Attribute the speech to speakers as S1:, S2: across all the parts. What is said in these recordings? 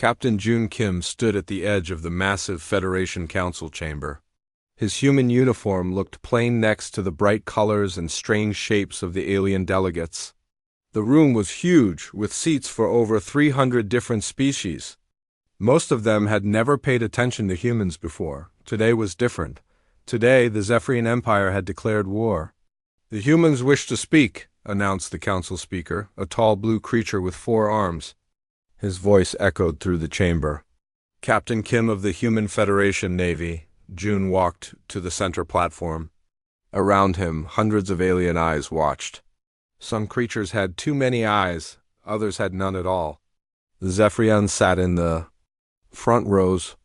S1: Captain Jun Kim stood at the edge of the massive Federation Council chamber. His human uniform looked plain next to the bright colors and strange shapes of the alien delegates. The room was huge, with seats for over 300 different species. Most of them had never paid attention to humans before. Today was different. Today, the Zephyrian Empire had declared war. "The humans wish to speak," announced the council speaker, a tall blue creature with 4 arms. His voice echoed through the chamber. Captain Kim of the Human Federation Navy, Jun walked to the center platform. Around him, hundreds of alien eyes watched. Some creatures had too many eyes, others had none at all. The Zephyrians sat in the front rows.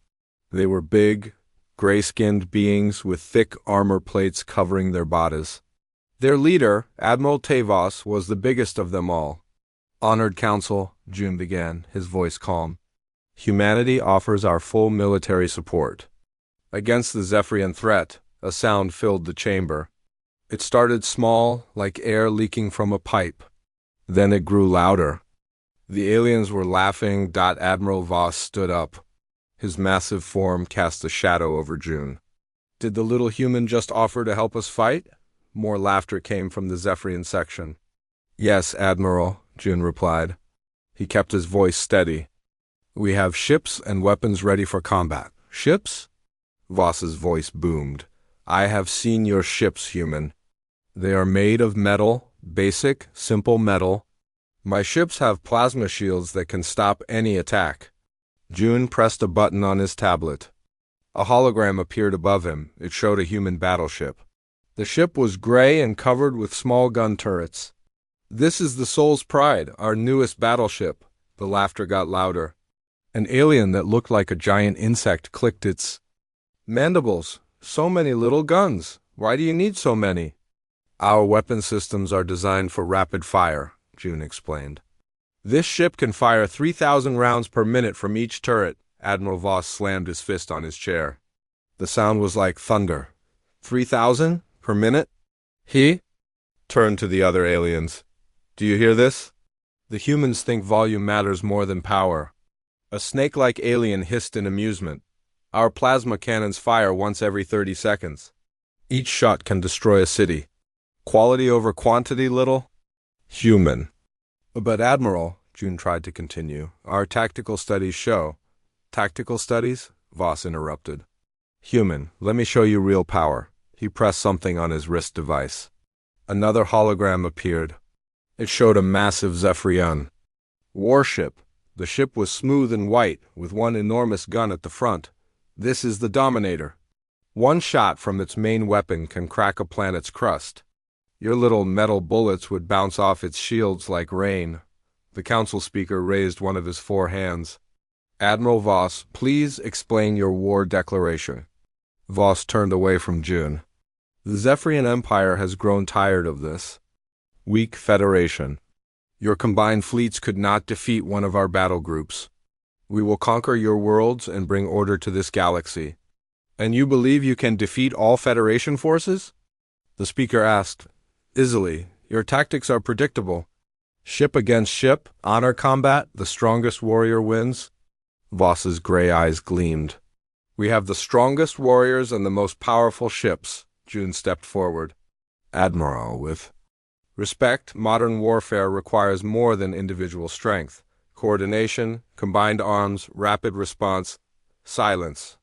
S1: They were big, gray-skinned beings with thick armor plates covering their bodies. Their leader, Admiral Tavos, was the biggest of them all. "Honored Council," Jun began, his voice calm. "Humanity offers our full military support." Against the Zephyrian threat, a sound filled the chamber. It started small, like air leaking from a pipe. Then it grew louder. The aliens were laughing. Admiral Voss stood up. His massive form cast a shadow over Jun. "Did the little human just offer to help us fight?" More laughter came from the Zephyrian section. "Yes, Admiral," Jun replied. He kept his voice steady. "We have ships and weapons ready for combat." "Ships?" Voss's voice boomed. "I have seen your ships, human. They are made of metal, basic, simple metal. My ships have plasma shields that can stop any attack." Jun pressed a button on his tablet. A hologram appeared above him. It showed a human battleship. The ship was gray and covered with small gun turrets. "This is the Soul's Pride, our newest battleship." The laughter got louder. An alien that looked like a giant insect clicked its mandibles. "So many little guns. Why do you need so many?" "Our weapon systems are designed for rapid fire," Jun explained. "This ship can fire 3,000 rounds per minute from each turret." Admiral Voss slammed his fist on his chair. The sound was like thunder. 3,000 per minute? He turned to the other aliens. "Do you hear this?" The humans think volume matters more than power. A snake-like alien hissed in amusement. "Our plasma cannons fire once every 30 seconds. Each shot can destroy a city. Quality over quantity, little human." "But Admiral," Jun tried to continue, "our tactical studies show—" "Tactical studies?" Voss interrupted. "Human, let me show you real power." He pressed something on his wrist device. Another hologram appeared. It showed a massive Zephyrian warship. The ship was smooth and white, with one enormous gun at the front. "This is the Dominator. One shot from its main weapon can crack a planet's crust. Your little metal bullets would bounce off its shields like rain." The council speaker raised one of his 4 hands. "Admiral Voss, please explain your war declaration." Voss turned away from Jun. "The Zephyrian Empire has grown tired of this. Weak Federation. Your combined fleets could not defeat one of our battle groups. We will conquer your worlds and bring order to this galaxy." "And you believe you can defeat all Federation forces?" The speaker asked. "Easily. Your tactics are predictable. Ship against ship, honor combat, the strongest warrior wins." Voss's gray eyes gleamed. "We have the strongest warriors and the most powerful ships." Jun stepped forward. "Admiral, with respect, modern warfare requires more than individual strength. Coordination, combined arms, rapid response." "Silence!"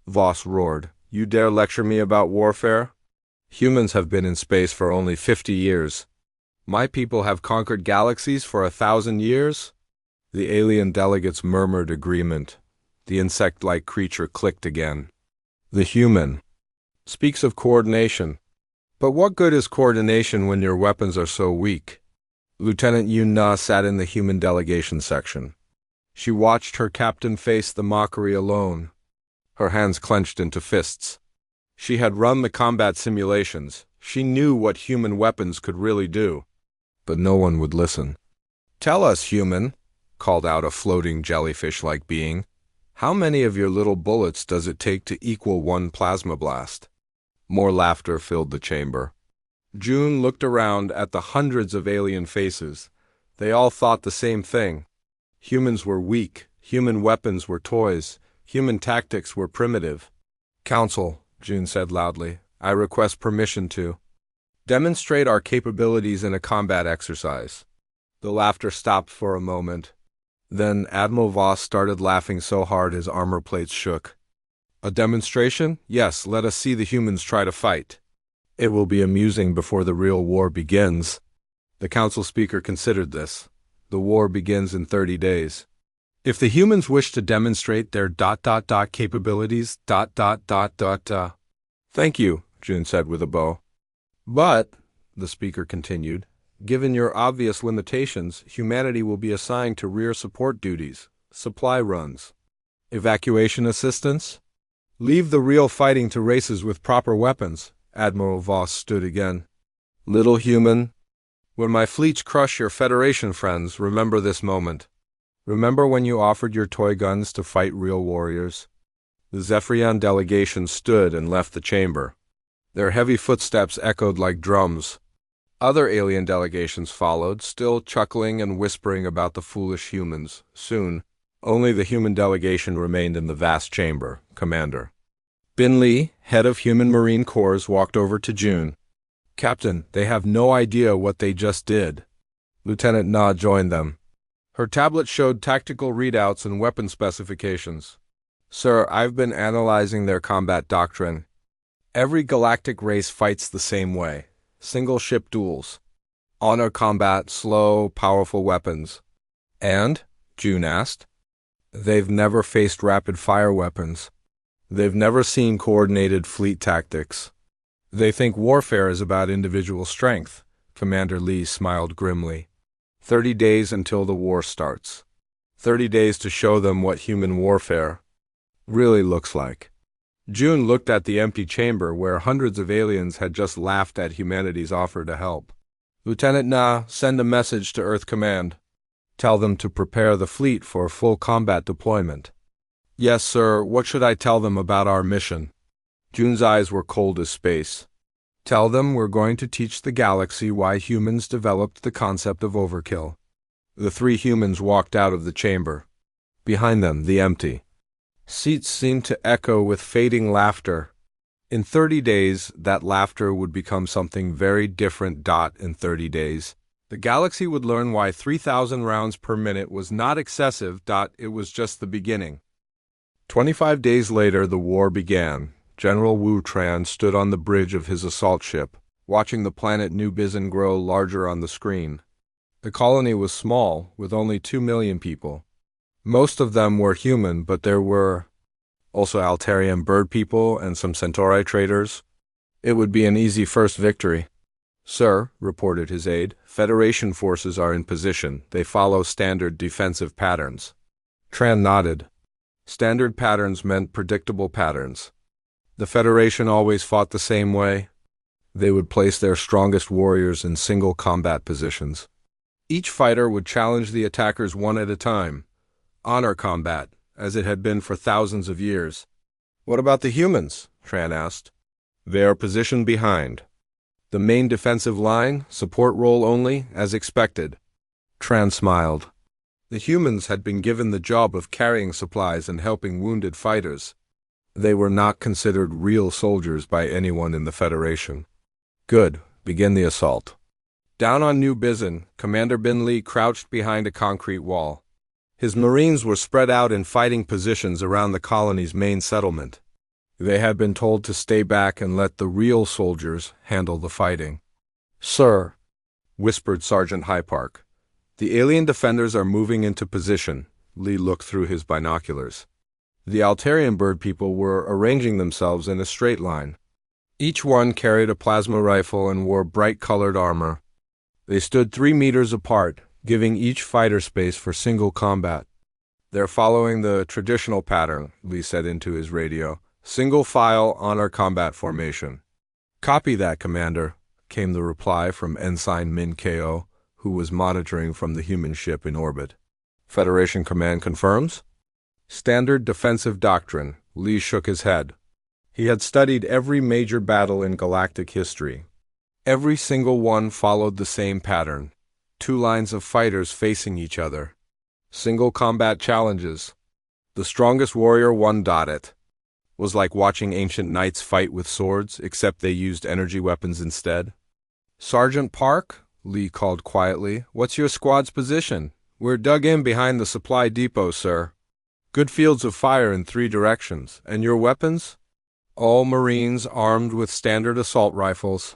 S1: Voss roared. "You dare lecture me about warfare? Humans have been in space for only 50 years. My people have conquered galaxies for 1,000 years?" The alien delegates murmured agreement. The insect-like creature clicked again. "The human speaks of coordination. But what good is coordination when your weapons are so weak?" Lieutenant Yun Na sat in the human delegation section. She watched her captain face the mockery alone. Her hands clenched into fists. She had run the combat simulations. She knew what human weapons could really do. But no one would listen. "Tell us, human," called out a floating jellyfish-like being. "How many of your little bullets does it take to equal one plasma blast?" More laughter filled the chamber. Jun looked around at the hundreds of alien faces. They all thought the same thing. Humans were weak, Human weapons were toys. Human tactics were primitive. Council, June said loudly, I request permission to demonstrate our capabilities in a combat exercise. The laughter stopped for a moment. Then Admiral Voss started laughing so hard his armor plates shook. A demonstration? Yes, let us see the humans try to fight. It will be amusing before the real war begins. The council speaker considered this. The war begins in 30 days. If the humans wish to demonstrate their capabilities, Thank you, June said with a bow. But, the speaker continued, given your obvious limitations, humanity will be assigned to rear support duties, supply runs, evacuation assistance. Leave the real fighting to races with proper weapons. Admiral Voss stood again. Little human, when my fleets crush your Federation friends, remember this moment. Remember when you offered your toy guns to fight real warriors? The Zephyrian delegation stood and left the chamber. Their heavy footsteps echoed like drums. Other alien delegations followed, still chuckling and whispering about the foolish humans. Soon, only the human delegation remained in the vast chamber. Commander Bin Lee, head of Human Marine Corps, walked over to June. Captain, they have no idea what they just did. Lieutenant Na joined them. Her tablet showed tactical readouts and weapon specifications. Sir, I've been analyzing their combat doctrine. Every galactic race fights the same way. Single ship duels. Honor combat, slow, powerful weapons. And? June asked. They've never faced rapid-fire weapons. They've never seen coordinated fleet tactics. They think warfare is about individual strength. Commander Lee smiled grimly. 30 days until the war starts. 30 days to show them what human warfare really looks like. June looked at the empty chamber where hundreds of aliens had just laughed at humanity's offer to help. Lieutenant Na, send a message to Earth Command. Tell them to prepare the fleet for full combat deployment. Yes, sir. What should I tell them about our mission? June's eyes were cold as space. Tell them we're going to teach the galaxy why humans developed the concept of overkill. The three humans walked out of the chamber. Behind them, the empty seats seemed to echo with fading laughter. In 30 days, that laughter would become something very different. In 30 days, the galaxy would learn why 3,000 rounds per minute was not excessive. It was just the beginning. 25 days later, the war began. General Wu Tran stood on the bridge of his assault ship, watching the planet New Bizin grow larger on the screen. The colony was small, with only 2 million people. Most of them were human, but there were also Altarian bird people and some Centauri traders. It would be an easy first victory. Sir, reported his aide, Federation forces are in position. They follow standard defensive patterns. Tran nodded. Standard patterns meant predictable patterns. The Federation always fought the same way. They would place their strongest warriors in single combat positions. Each fighter would challenge the attackers one at a time. Honor combat, as it had been for thousands of years. What about the humans? Tran asked. They are positioned behind. The main defensive line, support role only, as expected. Tran smiled. The humans had been given the job of carrying supplies and helping wounded fighters. They were not considered real soldiers by anyone in the Federation. Good. Begin the assault. Down on New Bizin, Commander Bin Lee crouched behind a concrete wall. His Marines were spread out in fighting positions around the colony's main settlement. They had been told to stay back and let the real soldiers handle the fighting. Sir, whispered Sergeant Hypark. The alien defenders are moving into position. Lee looked through his binoculars. The Altarian bird people were arranging themselves in a straight line. Each one carried a plasma rifle and wore bright-colored armor. They stood 3 meters apart, giving each fighter space for single combat. They're following the traditional pattern, Lee said into his radio. Single file, honor combat formation. Copy that, Commander, came the reply from Ensign Min Ko, who was monitoring from the human ship in orbit. Federation Command confirms? Standard defensive doctrine. Lee shook his head. He had studied every major battle in galactic history. Every single one followed the same pattern. 2 lines of fighters facing each other. Single combat challenges. The strongest warrior won. It was like watching ancient knights fight with swords, except they used energy weapons instead. Sergeant Park, Lee called quietly, what's your squad's position? We're dug in behind the supply depot, sir. Good fields of fire in 3 directions. And your weapons? All Marines armed with standard assault rifles.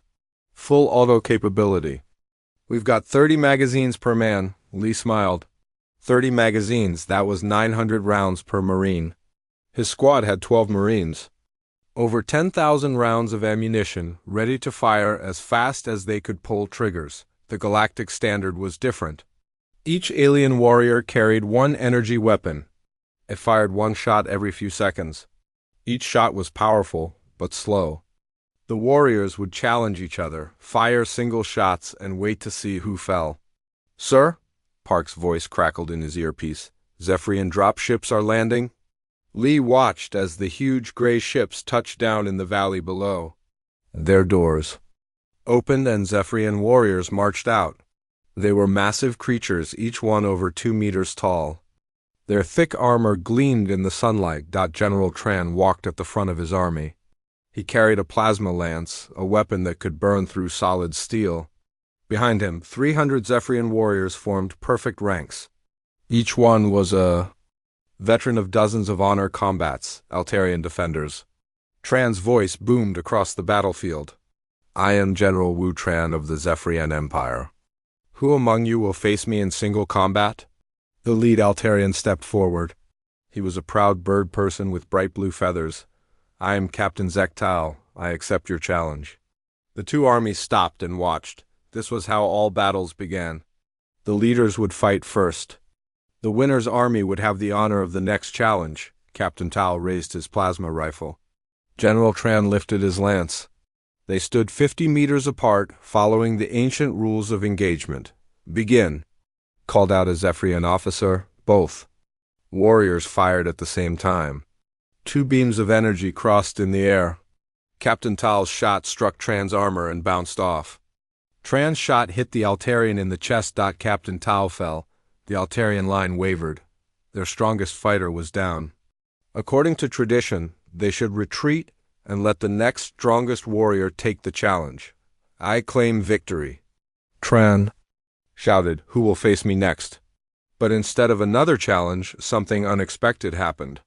S1: Full auto capability. We've got 30 magazines per man, Lee smiled. 30 magazines, that was 900 rounds per Marine. His squad had 12 Marines. Over 10,000 rounds of ammunition, ready to fire as fast as they could pull triggers. The galactic standard was different. Each alien warrior carried 1 energy weapon. It fired 1 shot every few seconds. Each shot was powerful, but slow. The warriors would challenge each other, fire single shots, and wait to see who fell. Sir? Park's voice crackled in his earpiece. Zephyrian dropships are landing? Lee watched as the huge gray ships touched down in the valley below. Their doors opened and Zephyrian warriors marched out. They were massive creatures, each one over 2 meters tall. Their thick armor gleamed in the sunlight. General Tran walked at the front of his army. He carried a plasma lance, a weapon that could burn through solid steel. Behind him, 300 Zephyrian warriors formed perfect ranks. Each one was a veteran of dozens of honor combats, Altarian defenders. Tran's voice boomed across the battlefield. I am General Wu Tran of the Zephyrian Empire. Who among you will face me in single combat? The lead Altarian stepped forward. He was a proud bird person with bright blue feathers. I am Captain Zektal. I accept your challenge. The 2 armies stopped and watched. This was how all battles began. The leaders would fight first. The winner's army would have the honor of the next challenge. Captain Tal raised his plasma rifle. General Tran lifted his lance. They stood 50 meters apart, following the ancient rules of engagement. Begin, called out a Zephyrian officer. Both warriors fired at the same time. 2 beams of energy crossed in the air. Captain Tal's shot struck Tran's armor and bounced off. Tran's shot hit the Altarian in the chest. Captain Tal fell. The Altarian line wavered. Their strongest fighter was down. According to tradition, they should retreat and let the next strongest warrior take the challenge. I claim victory. Tran shouted, who will face me next? But instead of another challenge, something unexpected happened.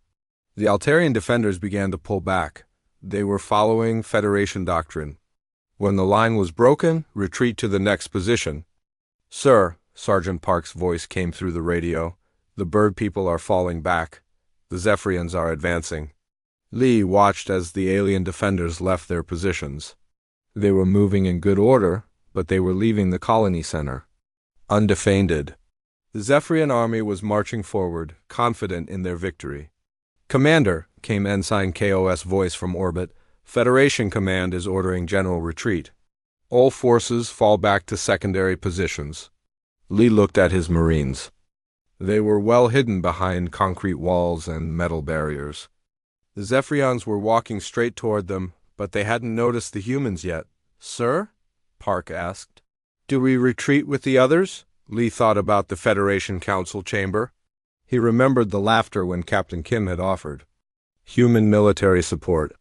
S1: The Altarian defenders began to pull back. They were following Federation doctrine. When the line was broken, retreat to the next position. Sir, Sergeant Park's voice came through the radio. The bird people are falling back. The Zephyrians are advancing. Lee watched as the alien defenders left their positions. They were moving in good order, but they were leaving the colony center. Undefended. The Zephyrian army was marching forward, confident in their victory. Commander, came Ensign KOS' voice from orbit, Federation Command is ordering general retreat. All forces fall back to secondary positions. Lee looked at his Marines. They were well hidden behind concrete walls and metal barriers. The Zephyrians were walking straight toward them, but they hadn't noticed the humans yet. Sir? Park asked. Do we retreat with the others? Lee thought about the Federation Council chamber. He remembered the laughter when Captain Kim had offered human military support.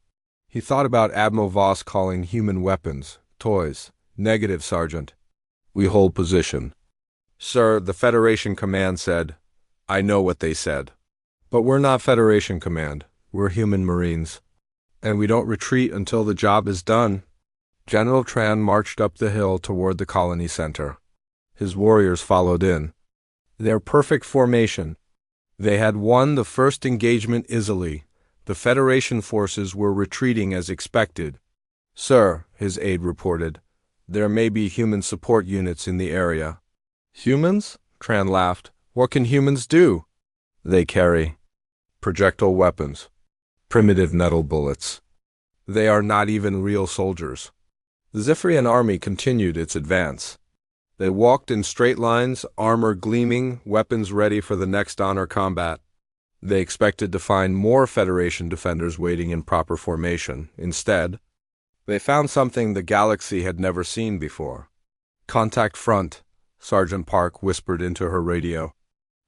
S1: He thought about Admiral Voss calling human weapons toys. Negative, Sergeant. We hold position. Sir, the Federation Command said. I know what they said. But we're not Federation Command. We're human Marines. And we don't retreat until the job is done. General Tran marched up the hill toward the colony center. His warriors followed in. Their perfect formation. They had won the first engagement easily. The Federation forces were retreating as expected. Sir, his aide reported, there may be human support units in the area. Humans? Tran laughed. What can humans do? They carry projectile weapons, primitive metal bullets. They are not even real soldiers. The Zephyrian army continued its advance. They walked in straight lines, armor gleaming, weapons ready for the next honor combat. They expected to find more Federation defenders waiting in proper formation. Instead, they found something the galaxy had never seen before. Contact front, Sergeant Park whispered into her radio.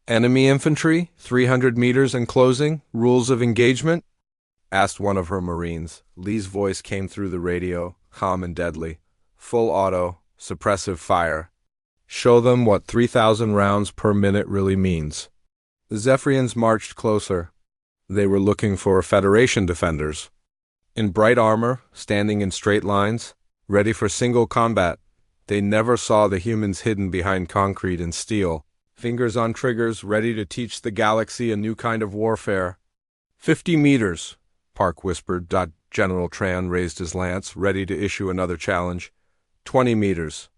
S1: Enemy infantry, 300 meters and closing, rules of engagement? Asked one of her Marines. Lee's voice came through the radio, calm and deadly. Full auto, suppressive fire. Show them what 3,000 rounds per minute really means. The Zephyrians marched closer. They were looking for Federation defenders. In bright armor, standing in straight lines, ready for single combat. They never saw the humans hidden behind concrete and steel, fingers on triggers, ready to teach the galaxy a new kind of warfare. 50 meters, Park whispered. General Tran raised his lance, ready to issue another challenge. 20 meters.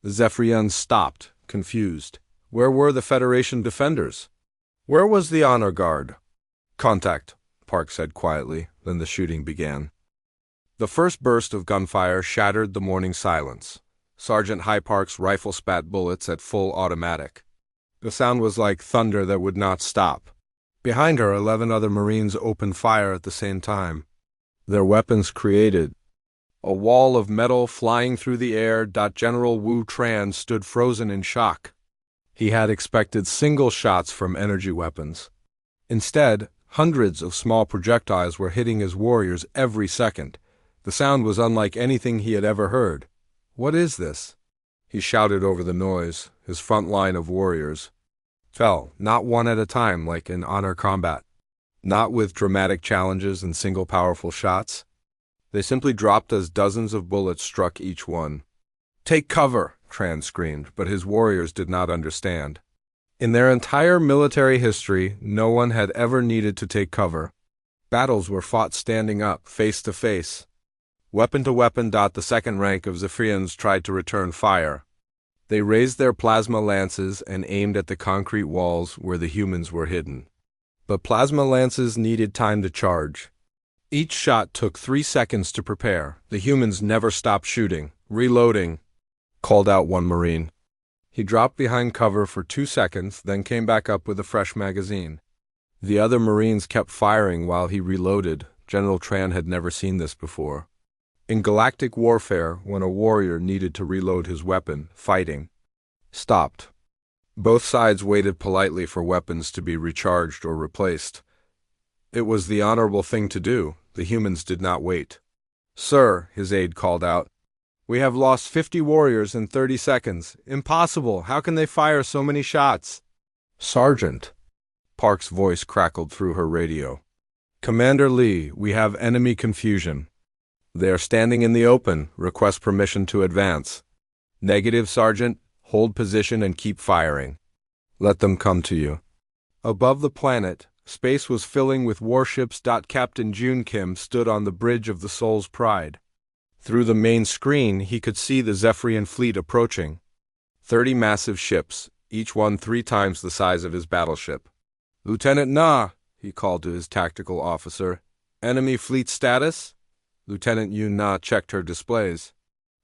S1: The Zephyrians stopped, confused. Where were the Federation defenders? Where was the honor guard? Contact, Park said quietly. Then the shooting began. The first burst of gunfire shattered the morning silence. Sergeant High Park's rifle spat bullets at full automatic. The sound was like thunder that would not stop. Behind her, 11 other Marines opened fire at the same time. Their weapons created a wall of metal flying through the air. General Wu Tran stood frozen in shock. He had expected single shots from energy weapons. Instead, hundreds of small projectiles were hitting his warriors every second. The sound was unlike anything he had ever heard. What is this? He shouted over the noise. His front line of warriors fell, not one at a time like in honor combat, not with dramatic challenges and single powerful shots. They simply dropped as dozens of bullets struck each one. Take cover, Tran screamed, but his warriors did not understand. In their entire military history, no one had ever needed to take cover. Battles were fought standing up, face to face. Weapon to weapon. The second rank of Zephyrians tried to return fire. They raised their plasma lances and aimed at the concrete walls where the humans were hidden. But plasma lances needed time to charge. Each shot took 3 seconds to prepare. The humans never stopped shooting. Reloading, called out one Marine. He dropped behind cover for 2 seconds, then came back up with a fresh magazine. The other Marines kept firing while he reloaded. General Tran had never seen this before. In galactic warfare, when a warrior needed to reload his weapon, fighting stopped. Both sides waited politely for weapons to be recharged or replaced. It was the honorable thing to do. The humans did not wait. Sir, his aide called out, we have lost 50 warriors in 30 seconds. Impossible. How can they fire so many shots? Sergeant, Park's voice crackled through her radio. Commander Lee, we have enemy confusion. They are standing in the open. Request permission to advance. Negative, Sergeant. Hold position and keep firing. Let them come to you. Above the planet, space was filling with warships. Captain Jun Kim stood on the bridge of the Soul's Pride. Through the main screen, he could see the Zephyrian fleet approaching. 30 massive ships, each one 3 times the size of his battleship. Lieutenant Na, he called to his tactical officer. Enemy fleet status? Lieutenant Yun Na checked her displays.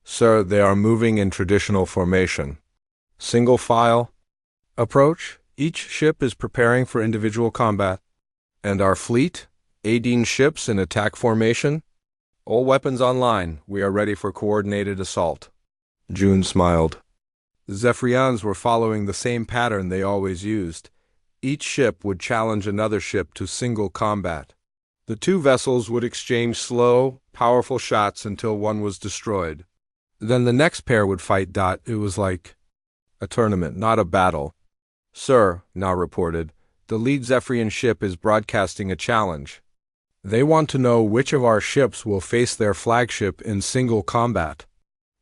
S1: Sir, they are moving in traditional formation. Single file approach. Each ship is preparing for individual combat. And our fleet? 18 ships in attack formation? All weapons online. We are ready for coordinated assault. June smiled. The Zephyrians were following the same pattern they always used. Each ship would challenge another ship to single combat. The 2 vessels would exchange slow, powerful shots until one was destroyed. Then the next pair would fight. It was like a tournament, not a battle. Sir, Na reported, the lead Zephyrian ship is broadcasting a challenge. They want to know which of our ships will face their flagship in single combat.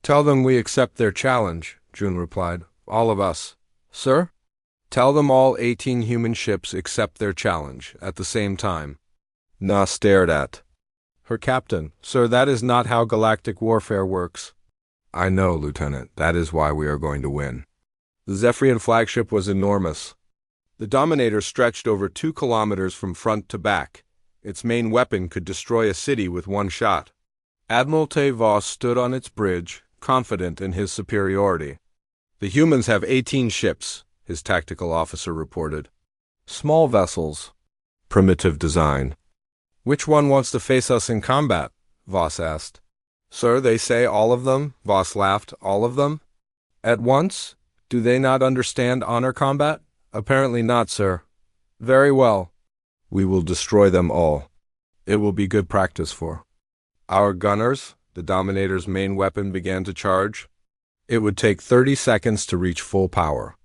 S1: Tell them we accept their challenge, June replied. All of us. Sir? Tell them all 18 human ships accept their challenge at the same time. Na stared at her captain. Sir, that is not how galactic warfare works. I know, Lieutenant. That is why we are going to win. The Zephyrian flagship was enormous. The Dominator stretched over 2 kilometers from front to back. Its main weapon could destroy a city with 1 shot. Admiral Te Voss stood on its bridge, confident in his superiority. The humans have 18 ships, his tactical officer reported. Small vessels. Primitive design. Which one wants to face us in combat? Voss asked. Sir, they say all of them. Voss laughed. All of them? At once? Do they not understand honor combat? Apparently not, sir. Very well. We will destroy them all. It will be good practice for our gunners. The Dominator's main weapon began to charge. It would take 30 seconds to reach full power.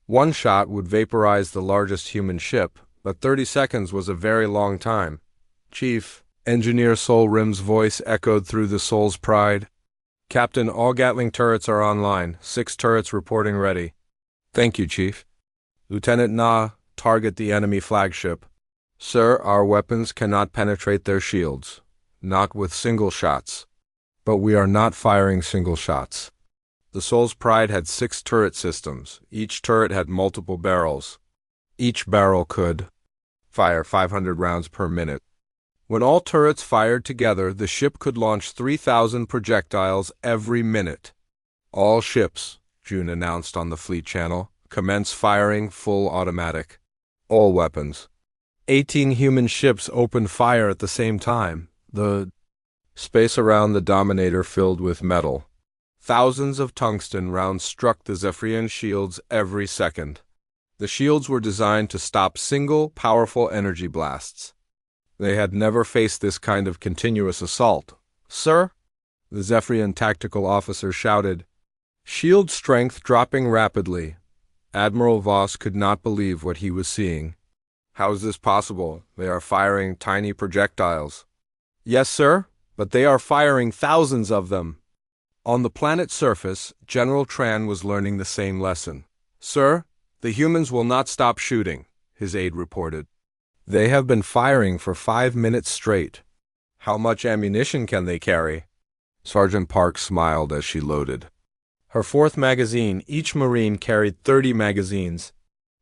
S1: One shot would vaporize the largest human ship, but 30 seconds was a very long time. Chief, Engineer Sol Rim's voice echoed through the Sol's Pride. Captain, all Gatling turrets are online. 6 turrets reporting ready. Thank you, Chief. Lieutenant Na, target the enemy flagship. Sir, our weapons cannot penetrate their shields. Not with single shots. But we are not firing single shots. The Sol's Pride had 6 turret systems. Each turret had multiple barrels. Each barrel could fire 500 rounds per minute. When all turrets fired together, the ship could launch 3,000 projectiles every minute. All ships, June announced on the fleet channel, commence firing full automatic. All weapons. 18 human ships opened fire at the same time. The space around the Dominator filled with metal. Thousands of tungsten rounds struck the Zephyrian shields every second. The shields were designed to stop single, powerful energy blasts. They had never faced this kind of continuous assault. Sir? The Zephyrian tactical officer shouted. Shield strength dropping rapidly. Admiral Voss could not believe what he was seeing. How is this possible? They are firing tiny projectiles. Yes, sir, but they are firing thousands of them. On the planet's surface, General Tran was learning the same lesson. Sir, the humans will not stop shooting, his aide reported. They have been firing for 5 minutes straight. How much ammunition can they carry? Sergeant Park smiled as she loaded her 4th magazine. Each Marine carried 30 magazines.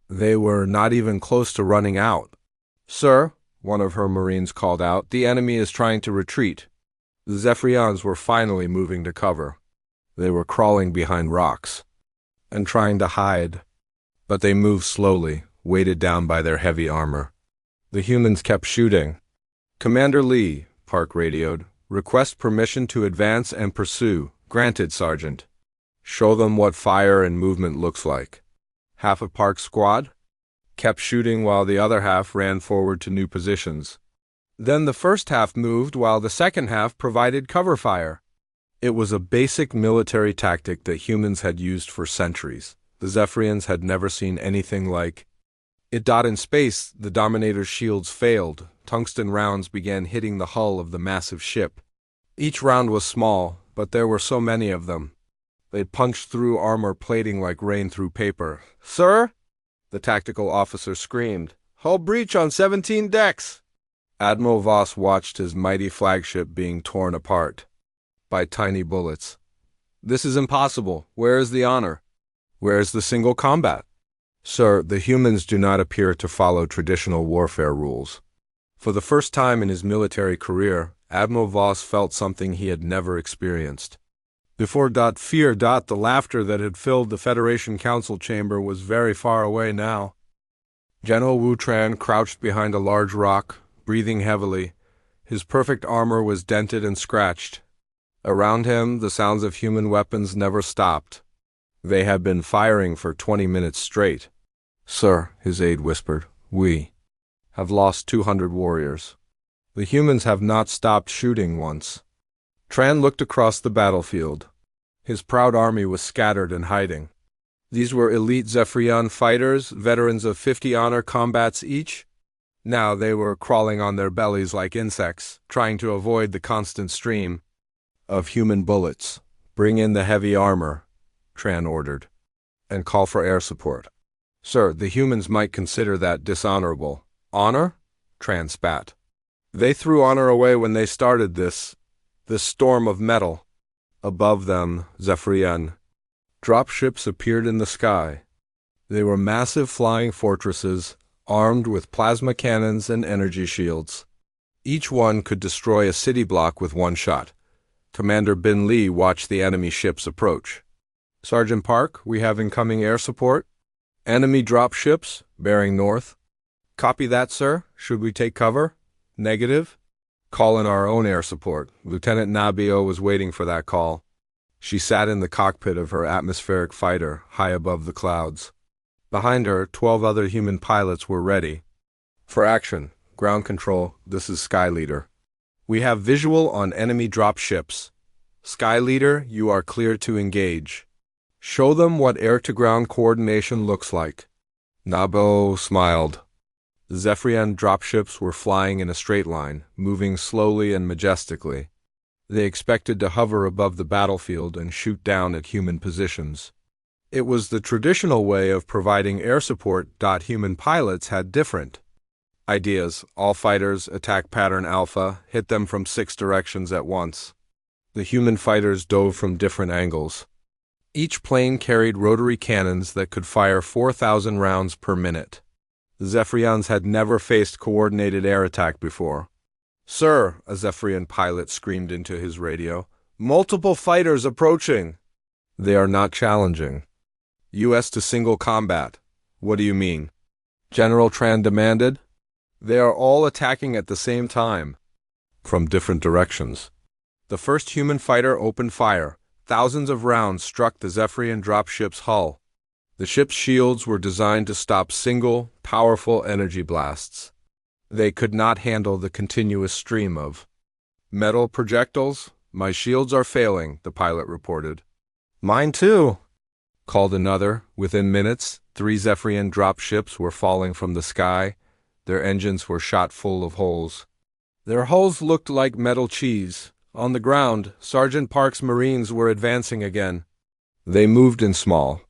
S1: They were not even close to running out. Sir, one of her Marines called out, the enemy is trying to retreat. The Zephyrians were finally moving to cover. They were crawling behind rocks and trying to hide, but they moved slowly, weighted down by their heavy armor. The humans kept shooting. Commander Lee, Park radioed, request permission to advance and pursue. Granted, Sergeant. Show them what fire and movement looks like. Half of Park's squad kept shooting while the other half ran forward to new positions. Then the first half moved while the second half provided cover fire. It was a basic military tactic that humans had used for centuries. The Zephyrians had never seen anything like it. In space, the Dominator's shields failed. Tungsten rounds began hitting the hull of the massive ship. Each round was small, but there were so many of them. They punched through armor plating like rain through paper. Sir? The tactical officer screamed. Hull breach on 17 decks! Admiral Voss watched his mighty flagship being torn apart by tiny bullets. This is impossible. Where is the honor? Where is the single combat? Sir, the humans do not appear to follow traditional warfare rules. For the first time in his military career, Admiral Voss felt something he had never experienced. Before fear. The laughter that had filled the Federation Council chamber was very far away now. General Wu Tran crouched behind a large rock, breathing heavily. His perfect armor was dented and scratched. Around him, the sounds of human weapons never stopped. They had been firing for 20 minutes straight. Sir, his aide whispered, we have lost 200 warriors. The humans have not stopped shooting once. Tran looked across the battlefield. His proud army was scattered and hiding. These were elite Zephyrian fighters, veterans of 50 honor combats each. Now they were crawling on their bellies like insects, trying to avoid the constant stream of human bullets. Bring in the heavy armor, Tran ordered, and call for air support. Sir, the humans might consider that dishonorable. Honor? Tran spat. They threw honor away when they started this storm of metal. Above them, Zephyrian dropships appeared in the sky. They were massive flying fortresses, armed with plasma cannons and energy shields. Each one could destroy a city block with one shot. Commander Bin Lee watched the enemy ships approach. Sergeant Park, we have incoming air support. Enemy dropships, bearing north. Copy that, sir. Should we take cover? Negative. Call in our own air support. Lieutenant Nabio was waiting for that call. She sat in the cockpit of her atmospheric fighter, high above the clouds. Behind her, 12 other human pilots were ready. For action, ground control, this is Sky Leader. We have visual on enemy drop ships. Sky Leader, you are clear to engage. Show them what air-to-ground coordination looks like. Nabo smiled. The Zephyrian dropships were flying in a straight line, moving slowly and majestically. They expected to hover above the battlefield and shoot down at human positions. It was the traditional way of providing air support. Human pilots had different ideas. All fighters, attack pattern alpha, hit them from 6 directions at once. The human fighters dove from different angles. Each plane carried rotary cannons that could fire 4,000 rounds per minute. The Zephyrians had never faced coordinated air attack before. "Sir," a Zephyrian pilot screamed into his radio, "multiple fighters approaching." "They are not challenging." "US to single combat." "What do you mean?" General Tran demanded. "They are all attacking at the same time." "From different directions." The first human fighter opened fire. Thousands of rounds struck the Zephyrian dropship's hull. The ship's shields were designed to stop single, powerful energy blasts. They could not handle the continuous stream of metal projectiles. "My shields are failing," the pilot reported. "Mine too," called another. Within minutes, 3 Zephyrian dropships were falling from the sky. Their engines were shot full of holes. Their hulls looked like metal cheese. On the ground, Sergeant Park's Marines were advancing again. They moved in small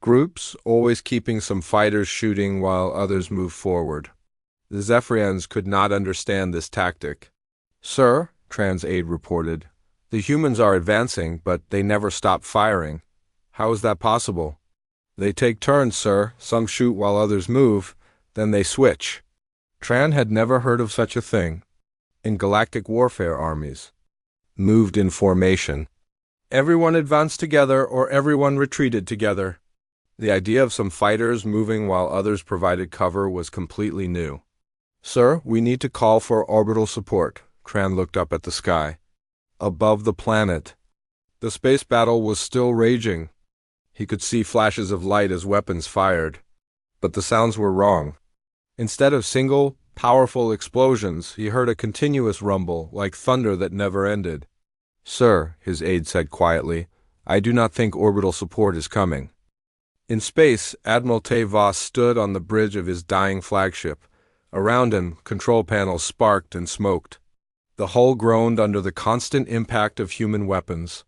S1: groups, always keeping some fighters shooting while others moved forward. The Zephyrians could not understand this tactic. "Sir," Tran's aide reported, "the humans are advancing, but they never stop firing. How is that possible?" "They take turns, sir. Some shoot while others move, then they switch." Tran had never heard of such a thing. In galactic warfare armies moved in formation. Everyone advanced together or everyone retreated together. The idea of some fighters moving while others provided cover was completely new. "Sir, we need to call for orbital support." Tran looked up at the sky. Above the planet, the space battle was still raging. He could see flashes of light as weapons fired. But the sounds were wrong. Instead of single, powerful explosions, he heard a continuous rumble, like thunder that never ended. "Sir," his aide said quietly, "I do not think orbital support is coming." In space, Admiral Voss stood on the bridge of his dying flagship. Around him, control panels sparked and smoked. The hull groaned under the constant impact of human weapons.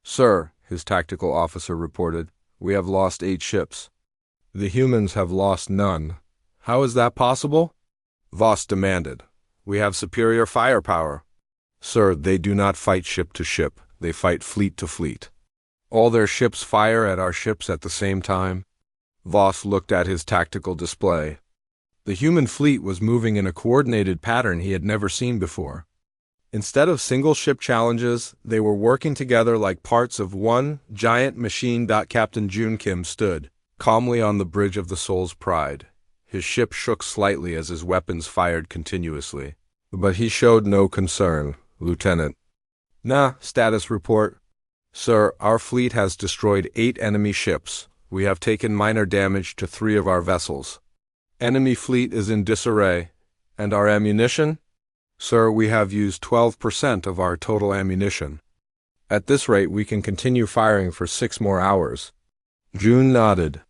S1: "Sir," his tactical officer reported, "we have lost 8 ships. The humans have lost none." "How is that possible?" Voss demanded. "We have superior firepower." "Sir, they do not fight ship to ship. They fight fleet to fleet. All their ships fire at our ships at the same time." Voss looked at his tactical display. The human fleet was moving in a coordinated pattern he had never seen before. Instead of single ship challenges, they were working together like parts of one giant machine. Captain Jun Kim stood calmly on the bridge of the Soul's Pride. His ship shook slightly as his weapons fired continuously. But he showed no concern. "Lieutenant." "Nah, status report." "Sir, our fleet has destroyed 8 enemy ships. We have taken minor damage to 3 of our vessels. Enemy fleet is in disarray. And our ammunition?" "Sir, we have used 12% of our total ammunition. At this rate, we can continue firing for 6 more hours." June nodded.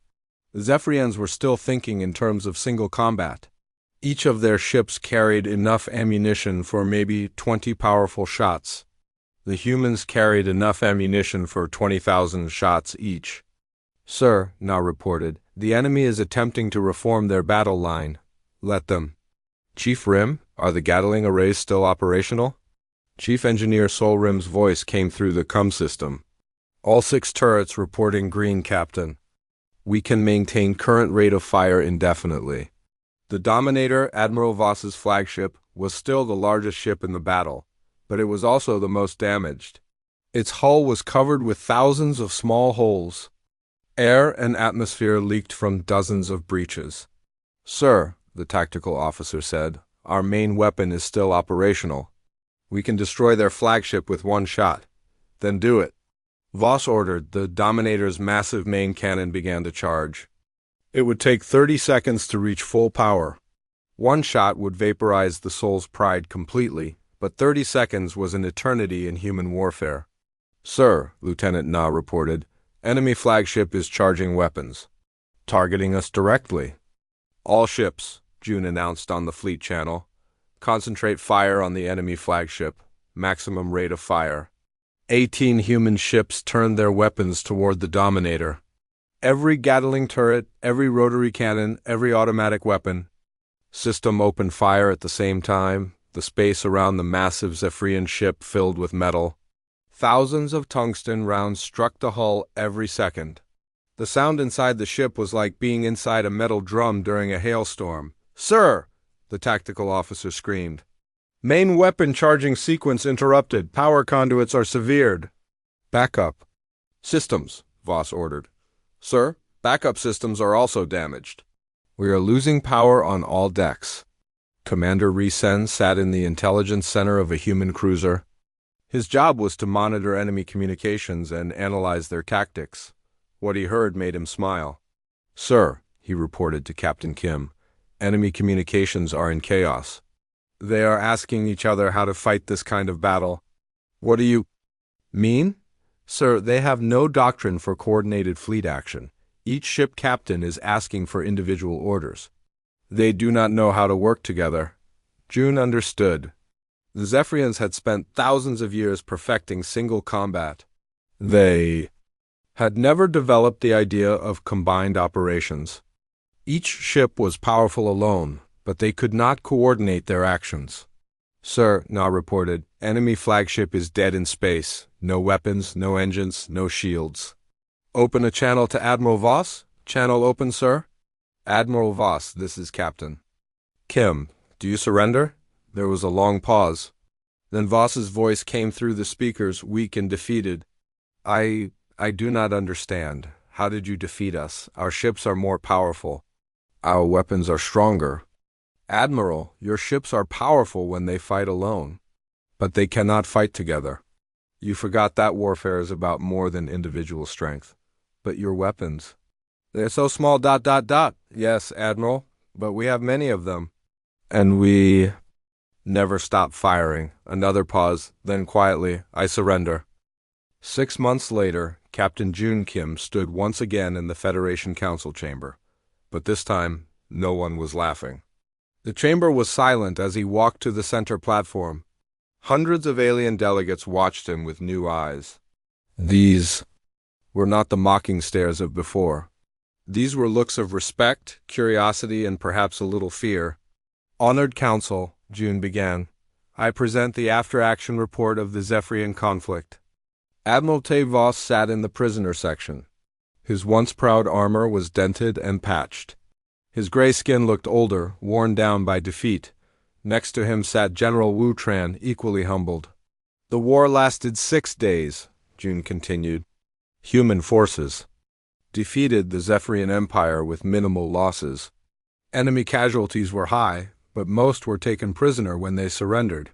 S1: The Zephyrians were still thinking in terms of single combat. Each of their ships carried enough ammunition for maybe 20 powerful shots. The humans carried enough ammunition for 20,000 shots each. "Sir," Na reported, "the enemy is attempting to reform their battle line. Let them." "Chief Rim, are the Gatling arrays still operational?" Chief Engineer Sol Rim's voice came through the COM system. "All 6 turrets reporting green, Captain. We can maintain current rate of fire indefinitely." The Dominator, Admiral Voss's flagship, was still the largest ship in the battle, but it was also the most damaged. Its hull was covered with thousands of small holes. Air and atmosphere leaked from dozens of breaches. "Sir," the tactical officer said, "our main weapon is still operational. We can destroy their flagship with 1 shot." "Then do it." Voss ordered. The Dominator's massive main cannon began to charge. It would take 30 seconds to reach full power. One shot would vaporize the soul's pride completely, but 30 seconds was an eternity in human warfare. Sir, Lieutenant Na reported, enemy flagship is charging weapons. Targeting us directly. All ships, June announced on the fleet channel. Concentrate fire on the enemy flagship. Maximum rate of fire. 18 human ships turned their weapons toward the Dominator. Every Gatling turret, every rotary cannon, every automatic weapon. System opened fire at the same time, the space around the massive Zephyrian ship filled with metal. Thousands of tungsten rounds struck the hull every second. The sound inside the ship was like being inside a metal drum during a hailstorm. "Sir!" the tactical officer screamed. "Main weapon charging sequence interrupted. Power conduits are severed." "Backup." "Systems," Voss ordered. "Sir, backup systems are also damaged. We are losing power on all decks." Commander Risen sat in the intelligence center of a human cruiser. His job was to monitor enemy communications and analyze their tactics. What he heard made him smile. "Sir," he reported to Captain Kim, "enemy communications are in chaos. They are asking each other how to fight this kind of battle." "What do you mean?" "Sir, they have no doctrine for coordinated fleet action. Each ship captain is asking for individual orders. They do not know how to work together." June understood. The Zephyrians had spent thousands of years perfecting single combat. They had never developed the idea of combined operations. Each ship was powerful alone, but they could not coordinate their actions. "Sir," Na reported, "enemy flagship is dead in space. No weapons, no engines, no shields." "Open a channel to Admiral Voss?" "Channel open, sir." "Admiral Voss, this is Captain Kim. Do you surrender?" There was a long pause. Then Voss's voice came through the speakers, weak and defeated. I do not understand. How did you defeat us? Our ships are more powerful. Our weapons are stronger." "Admiral, your ships are powerful when they fight alone. But they cannot fight together. You forgot that warfare is about more than individual strength. But your weapons, they're so small ... "Yes, Admiral, but we have many of them. And we never stop firing." Another pause, then quietly, "I surrender." 6 months later, Captain June Kim stood once again in the Federation Council chamber. But this time, no one was laughing. The chamber was silent as he walked to the center platform. Hundreds of alien delegates watched him with new eyes. These were not the mocking stares of before. These were looks of respect, curiosity, and perhaps a little fear. "Honored Council," June began, "I present the after-action report of the Zephyrian conflict." Admiral Voss sat in the prisoner section. His once proud armor was dented and patched. His gray skin looked older, worn down by defeat. Next to him sat General Wu Tran, equally humbled. "The war lasted 6 days," June continued. "Human forces defeated the Zephyrian Empire with minimal losses. Enemy casualties were high, but most were taken prisoner when they surrendered."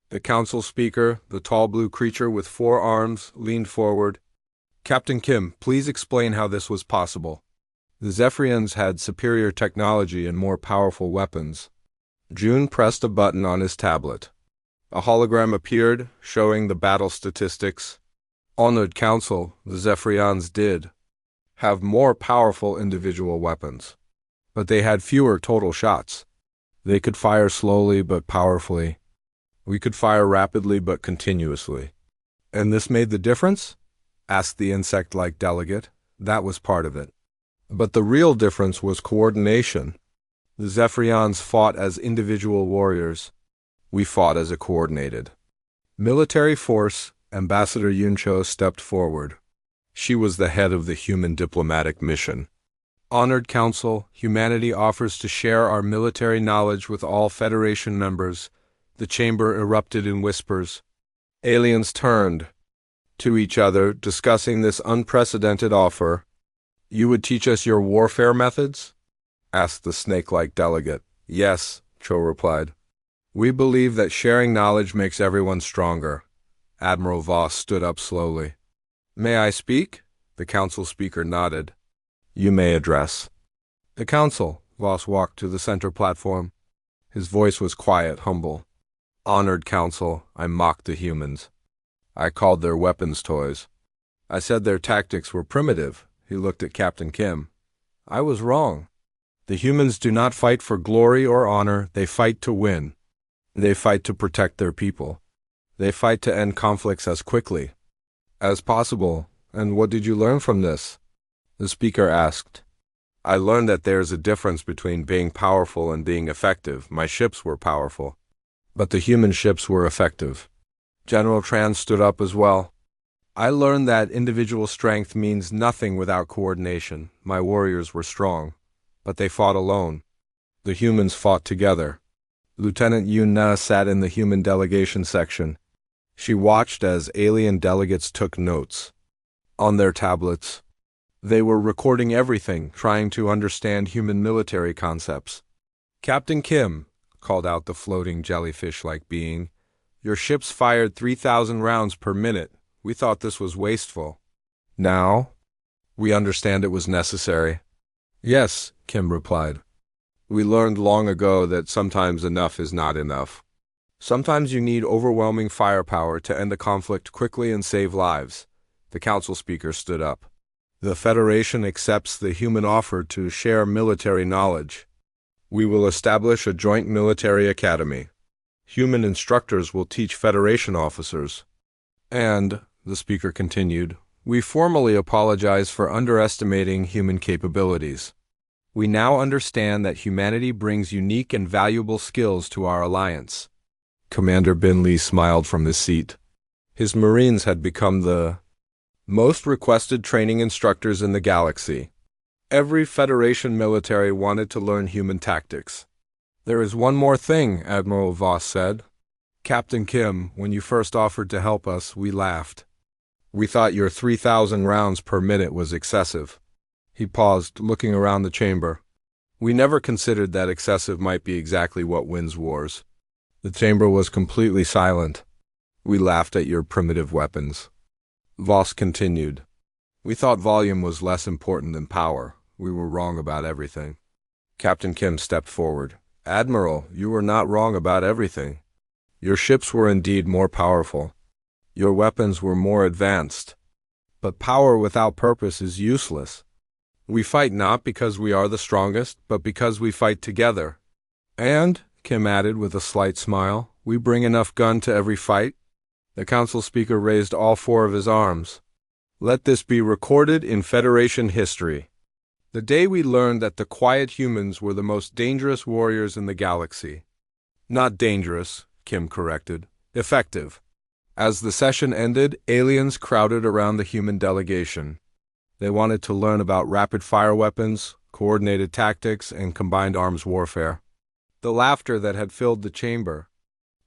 S1: The council speaker, the tall blue creature with 4 arms, leaned forward. "Captain Kim, please explain how this was possible." The Zephyrians had superior technology and more powerful weapons. June pressed a button on his tablet. A hologram appeared, showing the battle statistics. "Honored Council, the Zephyrians did have more powerful individual weapons, but they had fewer total shots. They could fire slowly but powerfully. We could fire rapidly but continuously." "And this made the difference?" asked the insect-like delegate. "That was part of it. But the real difference was coordination. The Zephyrians fought as individual warriors. We fought as a coordinated military force." Ambassador Yuncho stepped forward. She was the head of the human diplomatic mission. "Honored Council, humanity offers to share our military knowledge with all Federation members." The chamber erupted in whispers. Aliens turned to each other, discussing this unprecedented offer. "You would teach us your warfare methods?" asked the snake-like delegate. "Yes," Cho replied. "We believe that sharing knowledge makes everyone stronger." Admiral Voss stood up slowly. "May I speak?" The council speaker nodded. "You may address." The council. Voss walked to the center platform. His voice was quiet, humble. Honored council, I mocked the humans. I called their weapons toys. I said their tactics were primitive. He looked at Captain Kim. I was wrong. The humans do not fight for glory or honor. They fight to win. They fight to protect their people. They fight to end conflicts as quickly as possible. And what did you learn from this? The speaker asked. I learned that there is a difference between being powerful and being effective. My ships were powerful, but the human ships were effective. General Tran stood up as well. I learned that individual strength means nothing without coordination. My warriors were strong, but they fought alone. The humans fought together. Lieutenant Yun Na sat in the human delegation section. She watched as alien delegates took notes. On their tablets, they were recording everything, trying to understand human military concepts. Captain Kim, called out the floating jellyfish-like being, your ships fired 3,000 rounds per minute. We thought this was wasteful. Now, we understand it was necessary. Yes, Kim replied. We learned long ago that sometimes enough is not enough. Sometimes you need overwhelming firepower to end a conflict quickly and save lives. The council speaker stood up. The Federation accepts the human offer to share military knowledge. We will establish a joint military academy. Human instructors will teach Federation officers. And, the speaker continued, we formally apologize for underestimating human capabilities. We now understand that humanity brings unique and valuable skills to our alliance. Commander Binley smiled from his seat. His Marines had become the most requested training instructors in the galaxy. Every Federation military wanted to learn human tactics. There is one more thing, Admiral Voss said. Captain Kim, when you first offered to help us, we laughed. We thought your 3,000 rounds per minute was excessive. He paused, looking around the chamber. We never considered that excessive might be exactly what wins wars. The chamber was completely silent. We laughed at your primitive weapons. Voss continued. We thought volume was less important than power. We were wrong about everything. Captain Kim stepped forward. Admiral, you were not wrong about everything. Your ships were indeed more powerful. Your weapons were more advanced. But power without purpose is useless. We fight not because we are the strongest, but because we fight together. And, Kim added with a slight smile, we bring enough gun to every fight. The council speaker raised all four of his arms. Let this be recorded in Federation history. The day we learned that the quiet humans were the most dangerous warriors in the galaxy. Not dangerous, Kim corrected. Effective. As the session ended, aliens crowded around the human delegation. They wanted to learn about rapid-fire weapons, coordinated tactics, and combined arms warfare. The laughter that had filled the chamber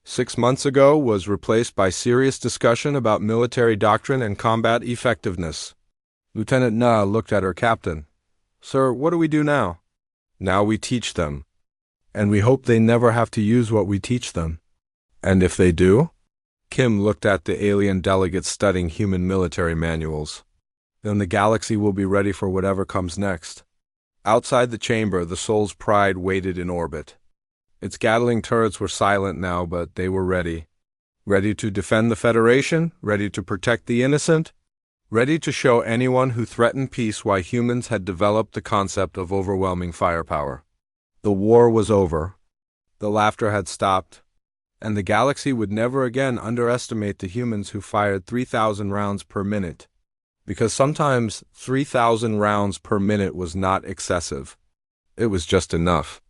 S1: 6 months ago was replaced by serious discussion about military doctrine and combat effectiveness. Lieutenant Na looked at her captain. Sir, what do we do now? Now we teach them. And we hope they never have to use what we teach them. And if they do? Kim looked at the alien delegates studying human military manuals. Then the galaxy will be ready for whatever comes next. Outside the chamber, the Soul's Pride waited in orbit. Its Gatling turrets were silent now, but they were ready. Ready to defend the Federation, ready to protect the innocent, ready to show anyone who threatened peace why humans had developed the concept of overwhelming firepower. The war was over. The laughter had stopped. And the galaxy would never again underestimate the humans who fired 3,000 rounds per minute. Because sometimes 3,000 rounds per minute was not excessive. It was just enough.